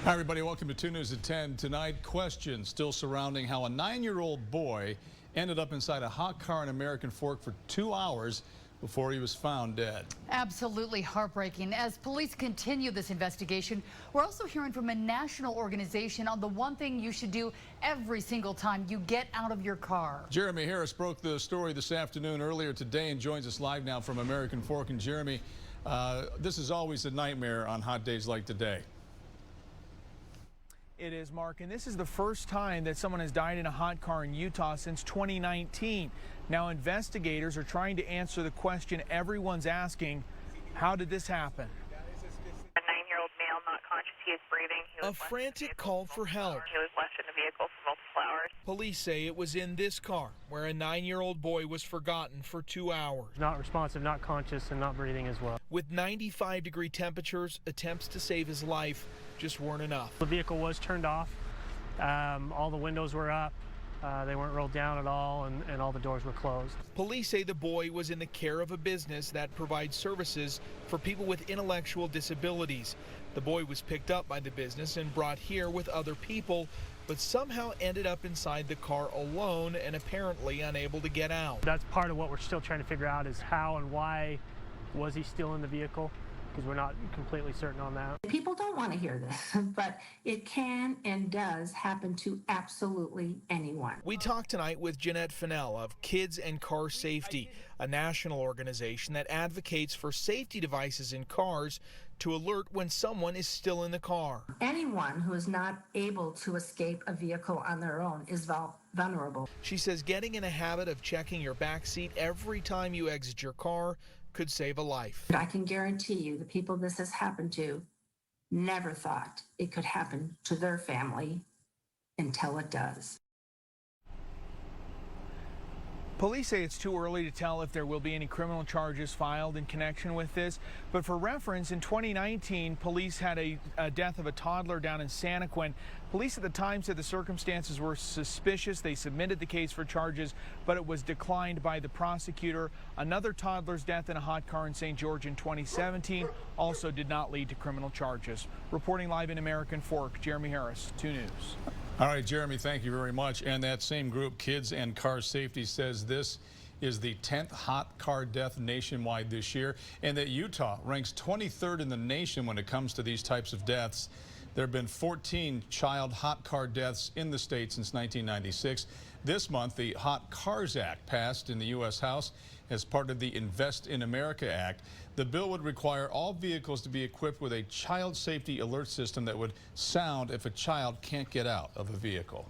Hi, everybody. Welcome to 2 News at 10. Tonight, questions still surrounding how a 9-year-old boy ended up inside a hot car in American Fork for 2 hours before he was found dead. Absolutely heartbreaking. As police continue this investigation, we're also hearing from a national organization on the one thing you should do every single time you get out of your car. Jeremy Harris broke the story this afternoon earlier today and joins us live now from American Fork. And Jeremy, this is always a nightmare on hot days like today. It is, Mark, and this is the first time that someone has died in a hot car in Utah since 2019. Now, investigators are trying to answer the question everyone's asking: how did this happen? A 9-year-old male, not conscious, he is breathing. A frantic call for help. He was left in the vehicle for multiple hours. Police say it was in this car where a 9-year-old boy was forgotten for 2 hours. Not responsive, not conscious, and not breathing as well. With 95-degree temperatures, attempts to save his life just weren't enough. The vehicle was turned off. All the windows were up. They weren't rolled down at all, and all the doors were closed. Police say the boy was in the care of a business that provides services for people with intellectual disabilities. The boy was picked up by the business and brought here with other people, but somehow ended up inside the car alone and apparently unable to get out. That's part of what we're still trying to figure out, is how and why was he still in the vehicle, because we're not completely certain on that. People don't want to hear this, but it can and does happen to absolutely anyone. We talked tonight with Jeanette Fennell of Kids and Car Safety, a national organization that advocates for safety devices in cars to alert when someone is still in the car. Anyone who is not able to escape a vehicle on their own is vulnerable. She says getting in a habit of checking your back seat every time you exit your car could save a life. I can guarantee you the people this has happened to never thought it could happen to their family until it does. Police say it's too early to tell if there will be any criminal charges filed in connection with this, but for reference, in 2019, police had a death of a toddler down in Santaquin. Police at the time said the circumstances were suspicious. They submitted the case for charges, but it was declined by the prosecutor. Another toddler's death in a hot car in St. George in 2017 also did not lead to criminal charges. Reporting live in American Fork, Jeremy Harris, 2 News. All right, Jeremy, thank you very much. And that same group, Kids and Car Safety, says this is the 10th hot car death nationwide this year, and that Utah ranks 23rd in the nation when it comes to these types of deaths. There have been 14 child hot car deaths in the state since 1996. This month, the Hot Cars Act passed in the U.S. House as part of the Invest in America Act. The bill would require all vehicles to be equipped with a child safety alert system that would sound if a child can't get out of a vehicle.